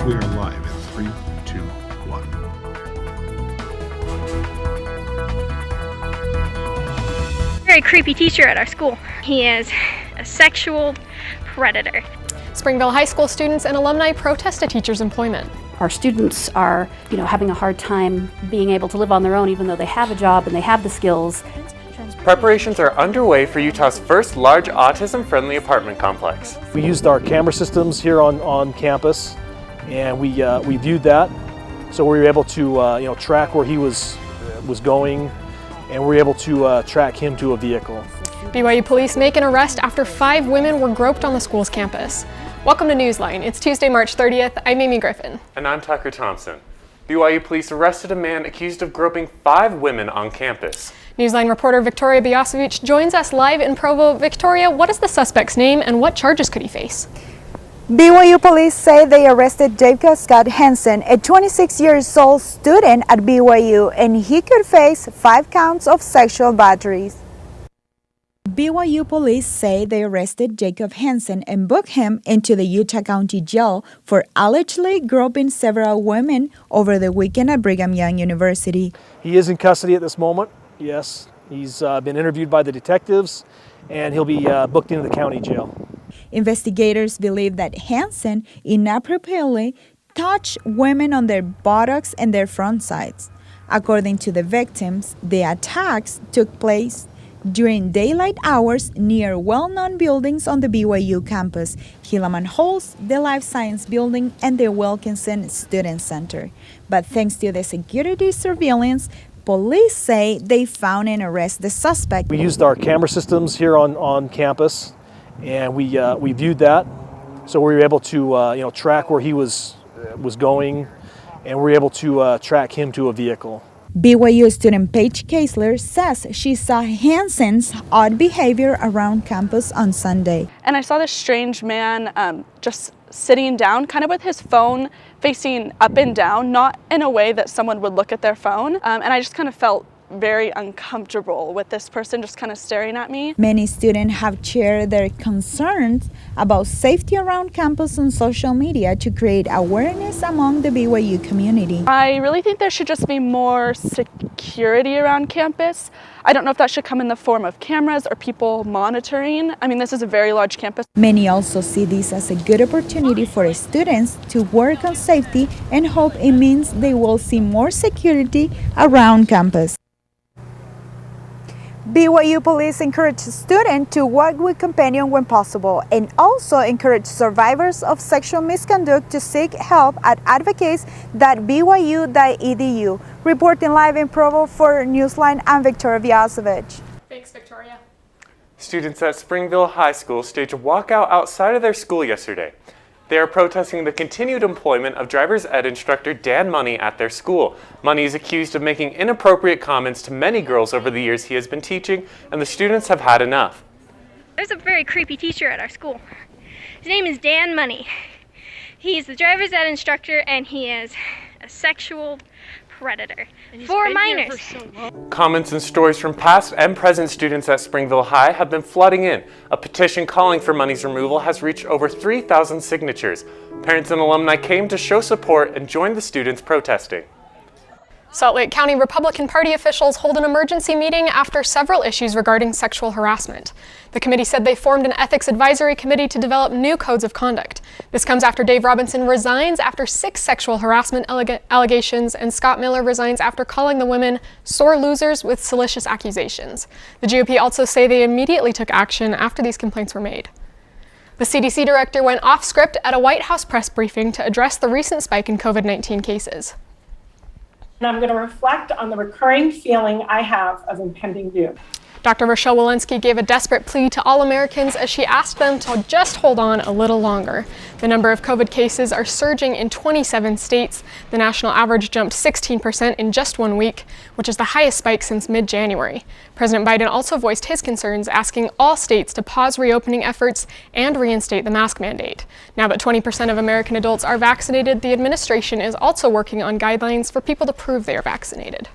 We are live in 3, 2, 1. Very creepy teacher at our school. He is a sexual predator. Springville High School students and alumni protest a teacher's employment. Our students are, having a hard time being able to live on their own even though they have a job and they have the skills. Preparations are underway for Utah's first large autism-friendly apartment complex. We used our camera systems here on campus, and we viewed that, so we were able to track where he was going, and we were able to track him to a vehicle. BYU police make an arrest after 5 women were groped on the school's campus. Welcome to Newsline. It's Tuesday, March 30th. I'm Amy Griffin. And I'm Tucker Thompson. BYU police arrested a man accused of groping 5 women on campus. Newsline reporter Victoria Biasovich joins us live in Provo. Victoria, what is the suspect's name and what charges could he face? BYU police say they arrested Jacob Scott Hansen, a 26-year-old student at BYU, and he could face 5 counts of sexual batteries. BYU police say they arrested Jacob Hansen and booked him into the Utah County Jail for allegedly groping several women over the weekend at Brigham Young University. He is in custody at this moment, yes. He's been interviewed by the detectives, and he'll be booked into the county jail. Investigators believe that Hansen inappropriately touched women on their buttocks and their front sides. According to the victims, the attacks took place during daylight hours near well-known buildings on the BYU campus, Helaman Halls, the Life Science Building, and the Wilkinson Student Center. But thanks to the security surveillance, police say they found and arrested the suspect. We used our camera systems here on campus, and we viewed that, so we were able to track where he was going, and we were able to track him to a vehicle. BYU student Paige Kaesler says she saw Hansen's odd behavior around campus on Sunday. And I saw this strange man just sitting down, kind of with his phone facing up and down, not in a way that someone would look at their phone. And I just kind of felt very uncomfortable with this person just kind of staring at me. Many students have shared their concerns about safety around campus on social media to create awareness among the BYU community. I really think there should just be more security around campus. I don't know if that should come in the form of cameras or people monitoring. I mean, this is a very large campus. Many also see this as a good opportunity for students to work on safety and hope it means they will see more security around campus. BYU police encourage students to work with companions when possible and also encourage survivors of sexual misconduct to seek help at advocates.byu.edu. Reporting live in Provo for Newsline, I'm Victoria Biasovich. Thanks, Victoria. Students at Springville High School staged a walkout outside of their school yesterday. They are protesting the continued employment of driver's ed instructor Dan Money at their school. Money is accused of making inappropriate comments to many girls over the years he has been teaching, and the students have had enough. There's a very creepy teacher at our school. His name is Dan Money. He's the driver's ed instructor, and he is a sexual predator for minors. Comments and stories from past and present students at Springville High have been flooding in. A petition calling for Money's removal has reached over 3,000 signatures. Parents and alumni came to show support and joined the students protesting. Salt Lake County Republican Party officials hold an emergency meeting after several issues regarding sexual harassment. The committee said they formed an ethics advisory committee to develop new codes of conduct. This comes after Dave Robinson resigns after 6 sexual harassment allegations, and Scott Miller resigns after calling the women sore losers with salacious accusations. The GOP also say they immediately took action after these complaints were made. The CDC director went off script at a White House press briefing to address the recent spike in COVID-19 cases. And I'm going to reflect on the recurring feeling I have of impending doom. Dr. Rochelle Walensky gave a desperate plea to all Americans as she asked them to just hold on a little longer. The number of COVID cases are surging in 27 states. The national average jumped 16% in just 1 week, which is the highest spike since mid-January. President Biden also voiced his concerns, asking all states to pause reopening efforts and reinstate the mask mandate. Now that 20% of American adults are vaccinated, the administration is also working on guidelines for people to prove they are vaccinated.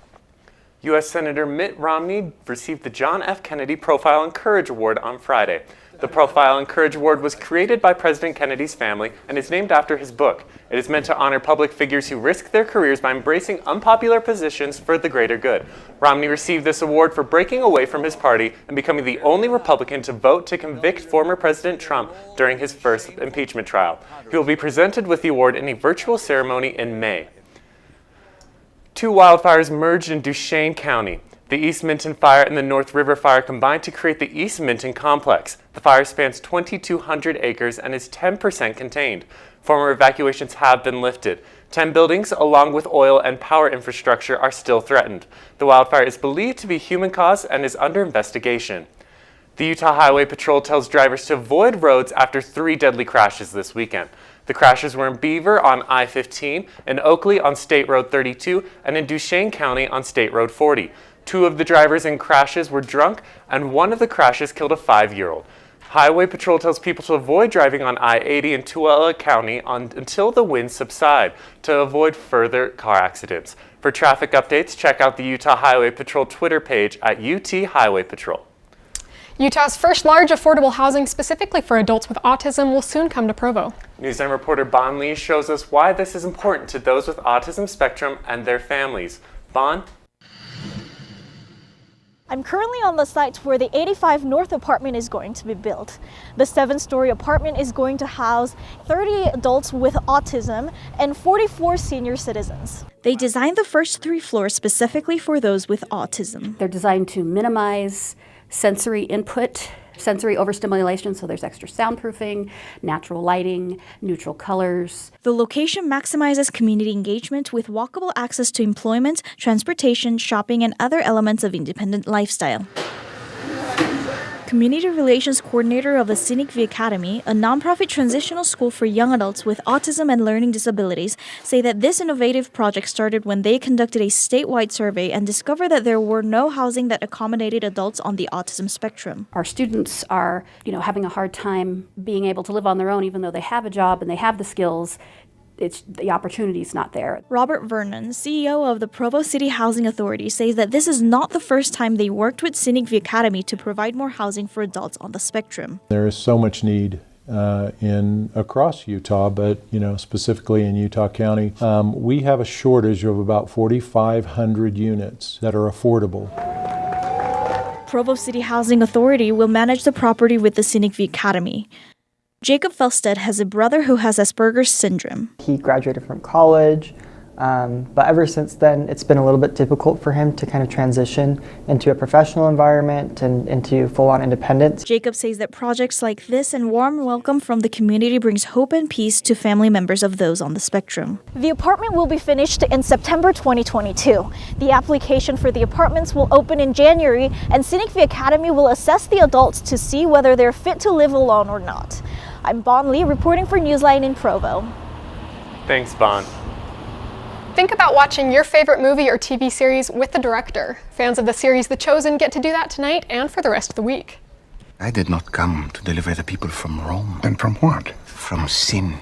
U.S. Senator Mitt Romney received the John F. Kennedy Profile and Courage Award on Friday. The Profile and Courage Award was created by President Kennedy's family and is named after his book. It is meant to honor public figures who risk their careers by embracing unpopular positions for the greater good. Romney received this award for breaking away from his party and becoming the only Republican to vote to convict former President Trump during his first impeachment trial. He will be presented with the award in a virtual ceremony in May. 2 wildfires merged in Duchesne County. The East Minton Fire and the North River Fire combined to create the East Minton Complex. The fire spans 2,200 acres and is 10% contained. Former evacuations have been lifted. 10 buildings, along with oil and power infrastructure, are still threatened. The wildfire is believed to be human-caused and is under investigation. The Utah Highway Patrol tells drivers to avoid roads after 3 deadly crashes this weekend. The crashes were in Beaver on I-15, in Oakley on State Road 32, and in Duchesne County on State Road 40. 2 of the drivers in crashes were drunk, and 1 of the crashes killed a 5-year-old. Highway Patrol tells people to avoid driving on I-80 in Tualatin County until the winds subside to avoid further car accidents. For traffic updates, check out the Utah Highway Patrol Twitter page at UT Highway Patrol. Utah's first large affordable housing specifically for adults with autism will soon come to Provo. NewsLine reporter Bon Lee shows us why this is important to those with autism spectrum and their families. Bon? I'm currently on the site where the 85 North apartment is going to be built. The 7-story apartment is going to house 30 adults with autism and 44 senior citizens. They designed the first 3 floors specifically for those with autism. They're designed to minimize sensory input, sensory overstimulation, so there's extra soundproofing, natural lighting, neutral colors. The location maximizes community engagement with walkable access to employment, transportation, shopping, and other elements of independent lifestyle. Community Relations Coordinator of the Scenic View Academy, a nonprofit transitional school for young adults with autism and learning disabilities, say that this innovative project started when they conducted a statewide survey and discovered that there were no housing that accommodated adults on the autism spectrum. Our students are, having a hard time being able to live on their own, even though they have a job and they have the skills. The opportunity's not there. Robert Vernon, CEO of the Provo City Housing Authority, says that this is not the first time they worked with Scenic View Academy to provide more housing for adults on the spectrum. There is so much need across Utah, but specifically in Utah County. We have a shortage of about 4,500 units that are affordable. Provo City Housing Authority will manage the property with the Scenic View Academy. Jacob Felstead has a brother who has Asperger's syndrome. He graduated from college, but ever since then it's been a little bit difficult for him to kind of transition into a professional environment and into full-on independence. Jacob says that projects like this and warm welcome from the community brings hope and peace to family members of those on the spectrum. The apartment will be finished in September 2022. The application for the apartments will open in January, and Scenic View Academy will assess the adults to see whether they're fit to live alone or not. I'm Bon Lee reporting for NewsLine in Provo. Thanks, Bon. Think about watching your favorite movie or TV series with the director. Fans of the series The Chosen get to do that tonight and for the rest of the week. I did not come to deliver the people from Rome. And from what? From sin.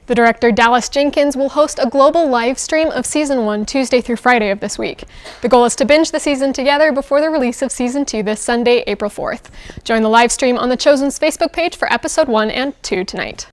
The director Dallas Jenkins will host a global live stream of Season 1 Tuesday through Friday of this week. The goal is to binge the season together before the release of Season 2 this Sunday, April 4th. Join the live stream on The Chosen's Facebook page for Episode 1 and 2 tonight.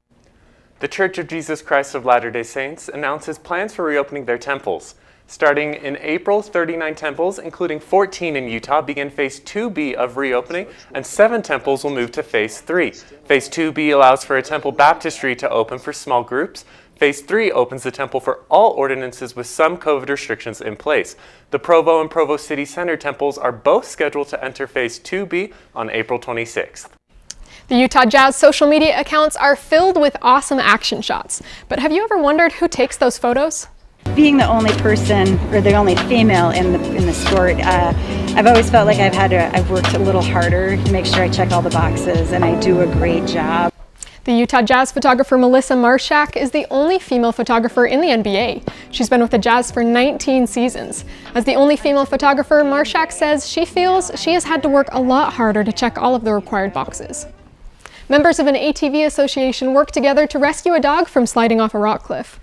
The Church of Jesus Christ of Latter-day Saints announces plans for reopening their temples. Starting in April, 39 temples, including 14 in Utah, begin Phase 2B of reopening, and 7 temples will move to Phase 3. Phase 2B allows for a temple baptistry to open for small groups. Phase 3 opens the temple for all ordinances with some COVID restrictions in place. The Provo and Provo City Center temples are both scheduled to enter Phase 2B on April 26th. The Utah Jazz social media accounts are filled with awesome action shots. But have you ever wondered who takes those photos? Being the only person or the only female in the sport, I've always felt like I've worked a little harder to make sure I check all the boxes, and I do a great job. The Utah Jazz photographer Melissa Marshak is the only female photographer in the NBA. She's been with the Jazz for 19 seasons. As the only female photographer, Marshak says she feels she has had to work a lot harder to check all of the required boxes. Members of an ATV association worked together to rescue a dog from sliding off a rock cliff.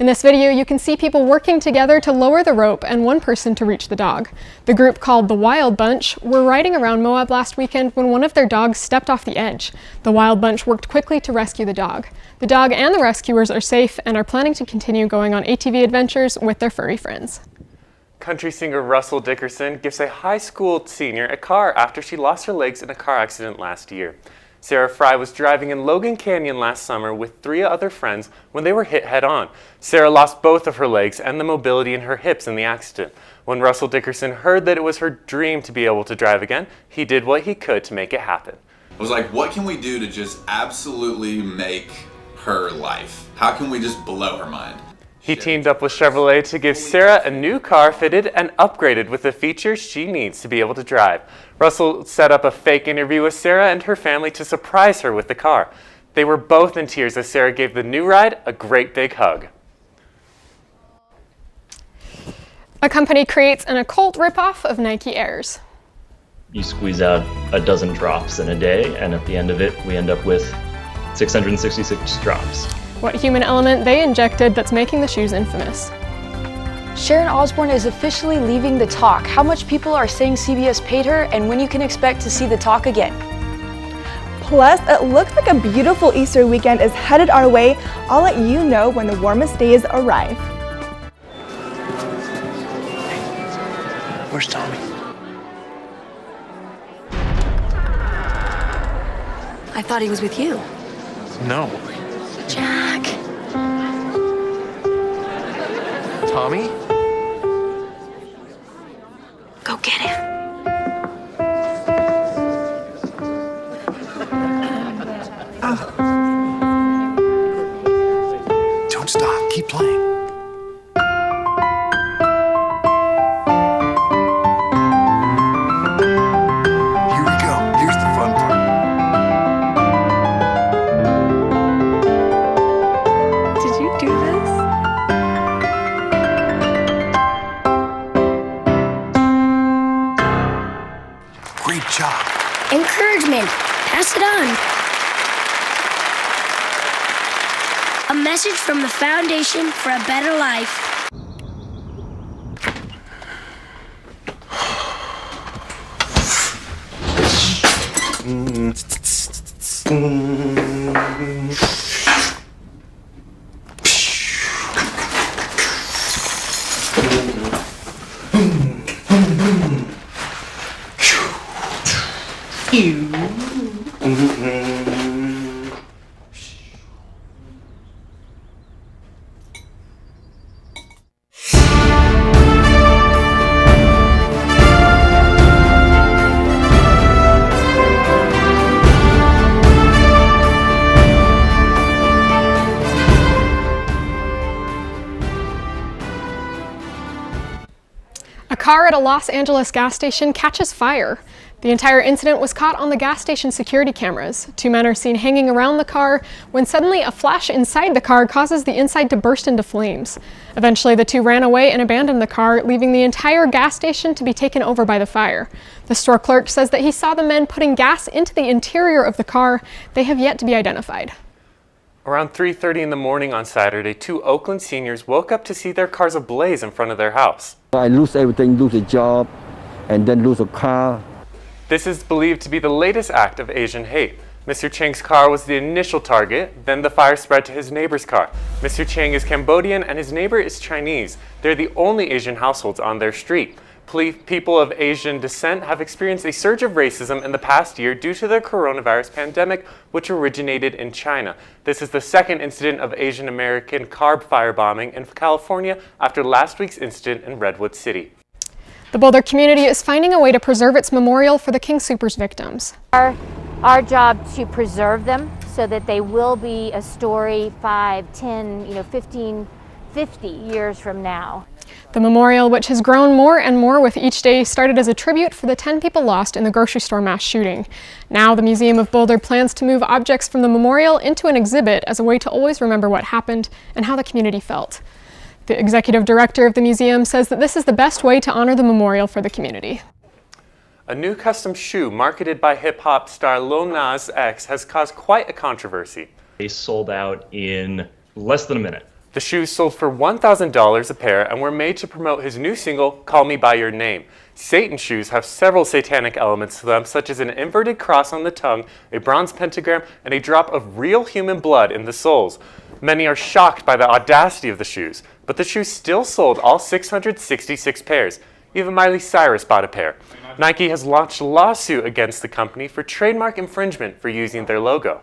In this video, you can see people working together to lower the rope and one person to reach the dog. The group, called the Wild Bunch, were riding around Moab last weekend when one of their dogs stepped off the edge. The Wild Bunch worked quickly to rescue the dog. The dog and the rescuers are safe and are planning to continue going on ATV adventures with their furry friends. Country singer Russell Dickerson gives a high school senior a car after she lost her legs in a car accident last year. Sarah Fry was driving in Logan Canyon last summer with 3 other friends when they were hit head-on. Sarah lost both of her legs and the mobility in her hips in the accident. When Russell Dickerson heard that it was her dream to be able to drive again, he did what he could to make it happen. I was like, what can we do to just absolutely make her life? How can we just blow her mind? He teamed up with Chevrolet to give Sarah a new car fitted and upgraded with the features she needs to be able to drive. Russell set up a fake interview with Sarah and her family to surprise her with the car. They were both in tears as Sarah gave the new ride a great big hug. A company creates an occult ripoff of Nike Airs. You squeeze out a dozen drops in a day, and at the end of it, we end up with 666 drops. What human element they injected that's making the shoes infamous. Sharon Osbourne is officially leaving The Talk. How much people are saying CBS paid her, and when you can expect to see The Talk again. Plus, it looks like a beautiful Easter weekend is headed our way. I'll let you know when the warmest days arrive. Where's Tommy? I thought he was with you. No. Jack. Tommy? Go get him. Don't stop. Keep playing. Here we go. Here's the fun part. Did you do this? Great job. Encouragement. Pass it on. A message from the Foundation for a Better Life. A car at a Los Angeles gas station catches fire. The entire incident was caught on the gas station security cameras. 2 men are seen hanging around the car when suddenly a flash inside the car causes the inside to burst into flames. Eventually, the 2 ran away and abandoned the car, leaving the entire gas station to be taken over by the fire. The store clerk says that he saw the men putting gas into the interior of the car. They have yet to be identified. Around 3:30 in the morning on Saturday, 2 Oakland seniors woke up to see their cars ablaze in front of their house. I lose everything, lose a job, and then lose a car. This is believed to be the latest act of Asian hate. Mr. Chang's car was the initial target, then the fire spread to his neighbor's car. Mr. Chang is Cambodian and his neighbor is Chinese. They're the only Asian households on their street. People of Asian descent have experienced a surge of racism in the past year due to the coronavirus pandemic, which originated in China. This is the second incident of Asian American car firebombing in California after last week's incident in Redwood City. The Boulder community is finding a way to preserve its memorial for the King Soopers victims. Our job to preserve them so that they will be a story 5, 10, 15, 50 years from now. The memorial, which has grown more and more with each day, started as a tribute for the 10 people lost in the grocery store mass shooting. Now the Museum of Boulder plans to move objects from the memorial into an exhibit as a way to always remember what happened and how the community felt. The executive director of the museum says that this is the best way to honor the memorial for the community. A new custom shoe marketed by hip-hop star Lil Nas X has caused quite a controversy. They sold out in less than a minute. The shoes sold for $1,000 a pair and were made to promote his new single, Call Me By Your Name. Satan shoes have several satanic elements to them, such as an inverted cross on the tongue, a bronze pentagram, and a drop of real human blood in the soles. Many are shocked by the audacity of the shoes, but the shoes still sold all 666 pairs. Even Miley Cyrus bought a pair. Nike has launched a lawsuit against the company for trademark infringement for using their logo.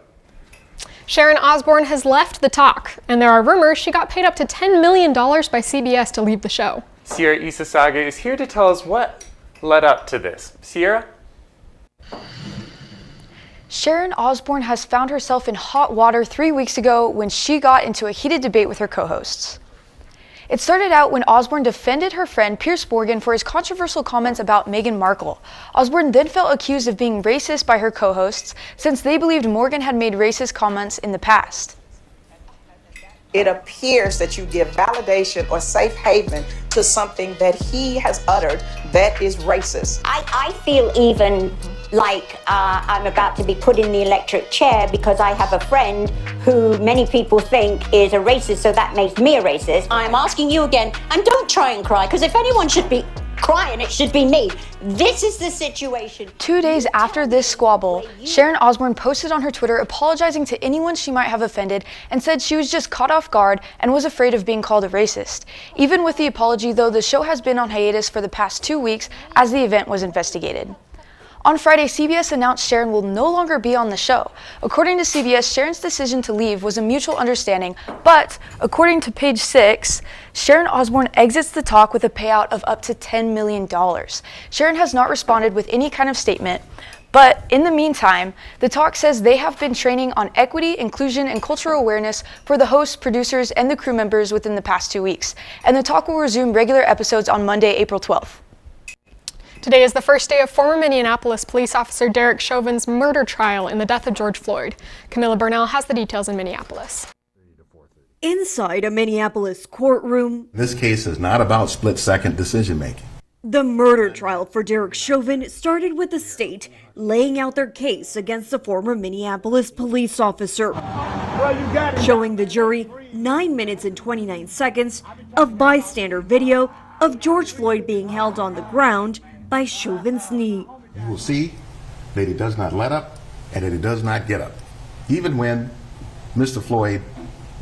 Sharon Osbourne has left The Talk, and there are rumors she got paid up to $10 million by CBS to leave the show. Sierra Isasaga is here to tell us what led up to this. Sierra? Sharon Osbourne has found herself in hot water 3 weeks ago when she got into a heated debate with her co-hosts. It started out when Osbourne defended her friend Piers Morgan for his controversial comments about Meghan Markle. Osbourne then felt accused of being racist by her co-hosts since they believed Morgan had made racist comments in the past. It appears that you give validation or safe haven to something that he has uttered that is racist. I feel even like I'm about to be put in the electric chair because I have a friend who many people think is a racist, so that makes me a racist. I'm asking you again, and don't try and cry, because if anyone should be crying, it should be me. This is the situation. 2 days after this squabble, Sharon Osbourne posted on her Twitter apologizing to anyone she might have offended and said she was just caught off guard and was afraid of being called a racist. Even with the apology, though, the show has been on hiatus for the past 2 weeks as the event was investigated. On Friday, CBS announced Sharon will no longer be on the show. According to CBS, Sharon's decision to leave was a mutual understanding, but according to Page 6, Sharon Osbourne exits The Talk with a payout of up to $10 million. Sharon has not responded with any kind of statement, but in the meantime, The Talk says they have been training on equity, inclusion, and cultural awareness for the hosts, producers, and the crew members within the past 2 weeks, and The Talk will resume regular episodes on Monday, April 12th. Today is the first day of former Minneapolis police officer Derek Chauvin's murder trial in the death of George Floyd. Camilla Burnell has the details in Minneapolis. Inside a Minneapolis courtroom, This case is not about split-second decision-making. the murder trial for Derek Chauvin started with the state laying out their case against the former Minneapolis police officer, showing the jury 9 minutes and 29 seconds of bystander video of George Floyd being held on the ground by Chauvin's knee. You will see that he does not let up and that he does not get up. Even when Mr. Floyd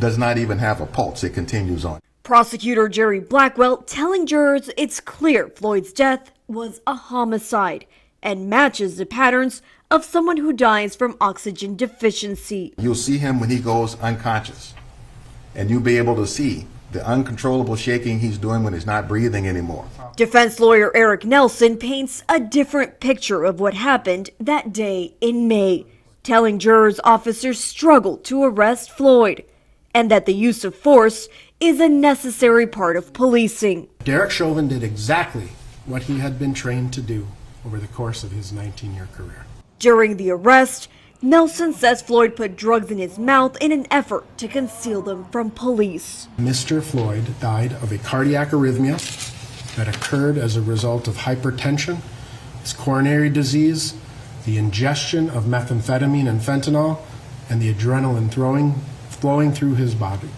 does not even have a pulse, it continues on. Prosecutor Jerry Blackwell telling jurors it's clear Floyd's death was a homicide and matches the patterns of someone who dies from oxygen deficiency. You'll see him when he goes unconscious, and you'll be able to see the uncontrollable shaking he's doing when he's not breathing anymore. Defense lawyer Eric Nelson paints a different picture of what happened that day in May, telling jurors officers struggled to arrest Floyd and that the use of force is a necessary part of policing. Derek Chauvin did exactly what he had been trained to do over the course of his 19-year career. During the arrest, Nelson says Floyd put drugs in his mouth in an effort to conceal them from police. Mr. Floyd died of a cardiac arrhythmia that occurred as a result of hypertension, his coronary disease, the ingestion of methamphetamine and fentanyl, and the adrenaline flowing through his body.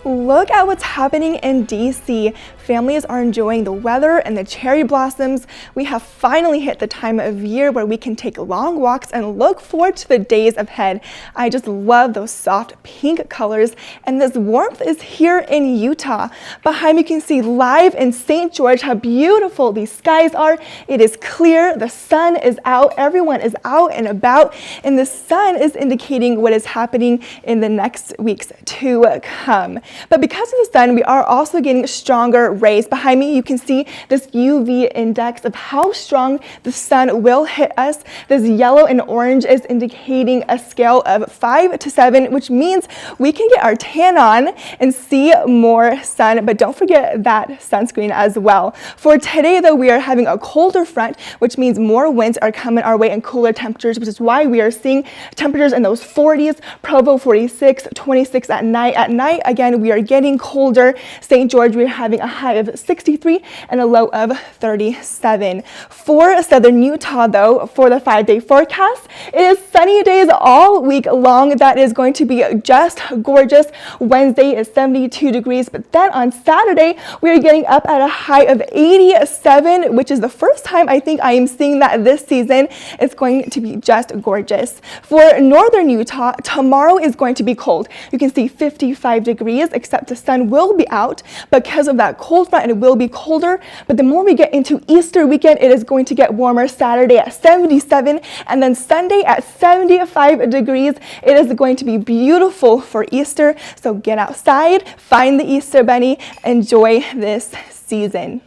Look at what's happening in DC. Families are enjoying the weather and the cherry blossoms. We have finally hit the time of year where we can take long walks and look forward to the days ahead. I just love those soft pink colors, and this warmth is here in Utah. Behind me you can see live in St. George how beautiful these skies are. It is clear, the sun is out, everyone is out and about, and the sun is indicating what is happening in the next weeks to come. But because of the sun, we are also getting stronger rays. Behind me, you can see this UV index of how strong the sun will hit us. This yellow and orange is indicating a scale of 5 to 7, which means we can get our tan on and see more sun, but don't forget that sunscreen as well. For today, though, we are having a colder front, which means more winds are coming our way and cooler temperatures, which is why we are seeing temperatures in those 40s, Provo 46, 26 at night. At night, again, we are getting colder. St. George, we're having a high of 63 and a low of 37. For southern Utah, though, for the 5-day forecast, it is sunny days all week long. That is going to be just gorgeous. Wednesday is 72 degrees, but then on Saturday, we are getting up at a high of 87, which is the first time I think I am seeing that this season. It's going to be just gorgeous. For northern Utah, tomorrow is going to be cold. You can see 55 degrees, except the sun will be out. Because of that cold front, it will be colder, but the more we get into Easter weekend, it is going to get warmer. Saturday at 77, and then Sunday at 75 degrees. It is going to be beautiful for Easter, so get outside, find the Easter bunny, enjoy this season.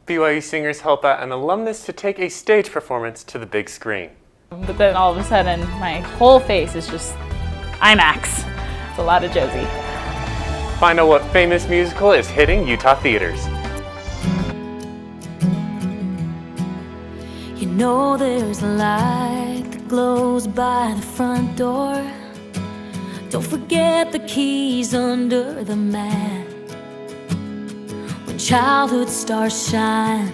BYU singers help out an alumnus to take a stage performance to the big screen. But then all of a sudden, my whole face is just IMAX. It's a lot of Josie. Find out what famous musical is hitting Utah theaters. You know there's a light that glows by the front door. Don't forget the keys under the mat. When childhood stars shine,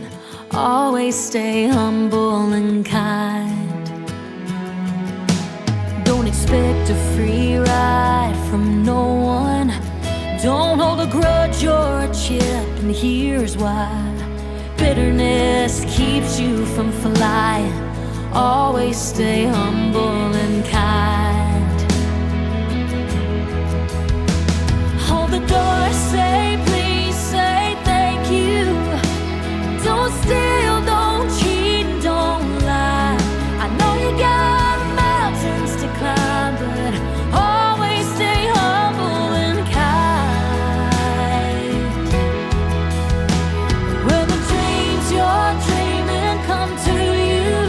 always stay humble and kind. Don't expect a free ride from no one. Don't hold a grudge or a chip, and here's why. Bitterness keeps you from flying. Always stay humble and kind. Hold the door, say please, say thank you. Don't steal, don't cheat, don't lie. I know you got mountains to climb, but always stay humble and kind. When the dreams you're dreaming come to you,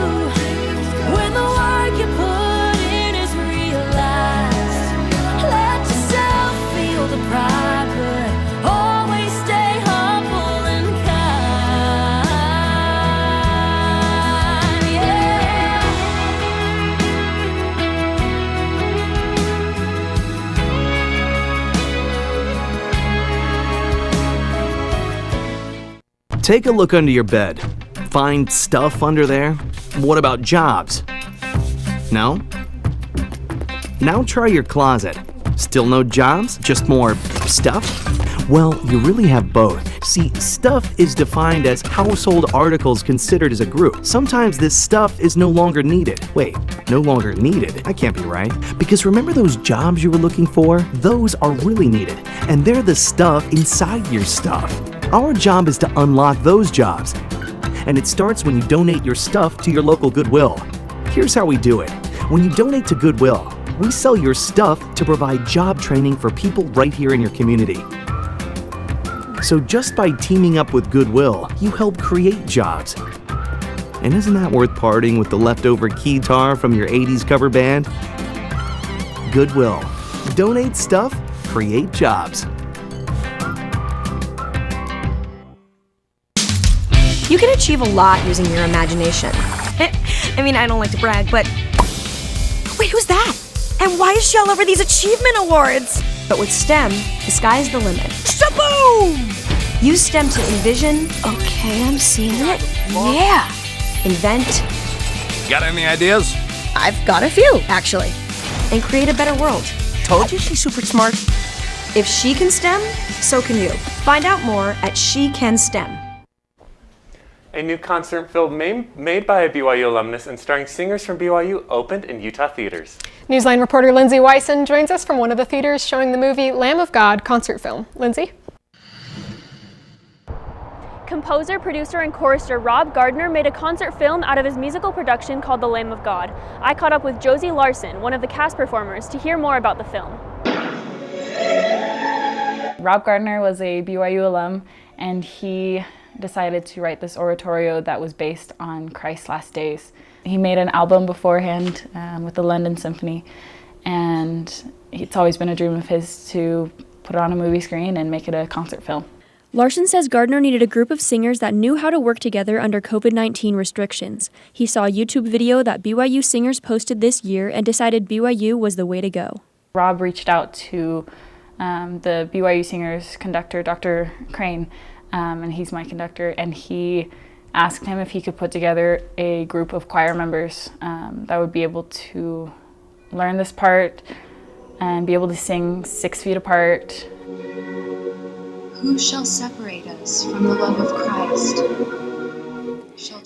when the work you put in is realized, let yourself feel the pride, but always stay humble and kind. Yeah. Take a look under your bed. Find stuff under there? What about jobs? No? Now try your closet. Still no jobs? Just more stuff? Well, you really have both. See, stuff is defined as household articles considered as a group. Sometimes this stuff is no longer needed. Wait, no longer needed? That can't be right. Because remember those jobs you were looking for? Those are really needed, and they're the stuff inside your stuff. Our job is to unlock those jobs, and it starts when you donate your stuff to your local Goodwill. Here's how we do it. When you donate to Goodwill, we sell your stuff to provide job training for people right here in your community. So just by teaming up with Goodwill, you help create jobs. And isn't that worth parting with the leftover keytar from your 80s cover band? Goodwill. Donate stuff, create jobs. You can achieve a lot using your imagination. I mean, I don't like to brag, but... Wait, who's that? And why is she all over these achievement awards? But with STEM, the sky's the limit. Shaboom! Use STEM to envision... Okay, I'm seeing it. Yeah! Invent... Got any ideas? I've got a few, actually. And create a better world. Told you she's super smart. If she can STEM, so can you. Find out more at She Can STEM. A new concert film made by a BYU alumnus and starring singers from BYU opened in Utah theaters. NewsLine reporter Lindsay Wyson joins us from one of the theaters showing the movie Lamb of God concert film. Lindsay? Composer, producer, and chorister Rob Gardner made a concert film out of his musical production called The Lamb of God. I caught up with Josie Larson, one of the cast performers, to hear more about the film. Rob Gardner was a BYU alum, and he decided to write this oratorio that was based on Christ's last days. He made an album beforehand with the London Symphony, and it's always been a dream of his to put it on a movie screen and make it a concert film. Larson says Gardner needed a group of singers that knew how to work together under COVID-19 restrictions. He saw a YouTube video that BYU singers posted this year and decided BYU was the way to go. Rob reached out to the BYU singers conductor, Dr. Crane, and he's my conductor, and he asked him if he could put together a group of choir members that would be able to learn this part and be able to sing 6 feet apart. Who shall separate us from the love of Christ?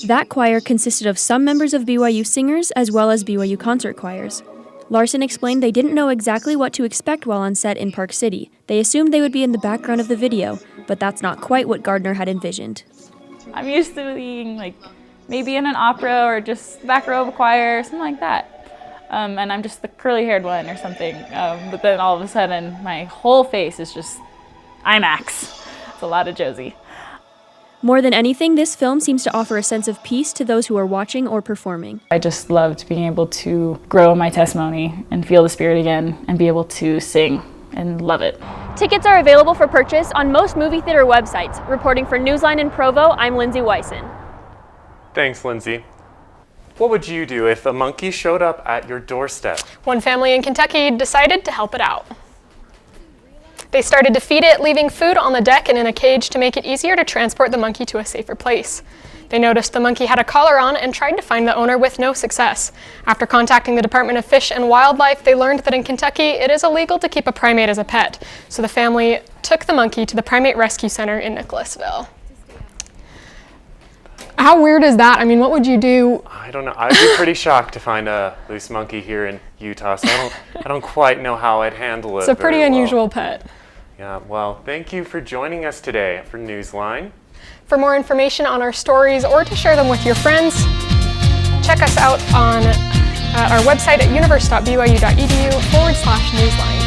That choir consisted of some members of BYU singers as well as BYU concert choirs. Larson explained they didn't know exactly what to expect while on set in Park City. They assumed they would be in the background of the video, but that's not quite what Gardner had envisioned. I'm used to being like maybe in an opera or just back row of a choir or something like that. And I'm just the curly-haired one or something. But then all of a sudden, my whole face is just IMAX. It's a lot of Josie. More than anything, this film seems to offer a sense of peace to those who are watching or performing. I just loved being able to grow my testimony and feel the Spirit again and be able to sing and love it. Tickets are available for purchase on most movie theater websites. Reporting for NewsLine in Provo, I'm Lindsay Wyson. Thanks, Lindsay. What would you do if a monkey showed up at your doorstep? One family in Kentucky decided to help it out. They started to feed it, leaving food on the deck and in a cage to make it easier to transport the monkey to a safer place. They noticed the monkey had a collar on and tried to find the owner with no success. After contacting the Department of Fish and Wildlife, they learned that in Kentucky it is illegal to keep a primate as a pet, so the family took the monkey to the Primate Rescue Center in Nicholasville. How weird is that? I mean, what would you do? I don't know. I'd be pretty shocked to find a loose monkey here in Utah, so I don't quite know how I'd handle it. It's a pretty unusual pet. Yeah, well, thank you for joining us today for Newsline. For more information on our stories or to share them with your friends, check us out on our website at universe.byu.edu/newsline.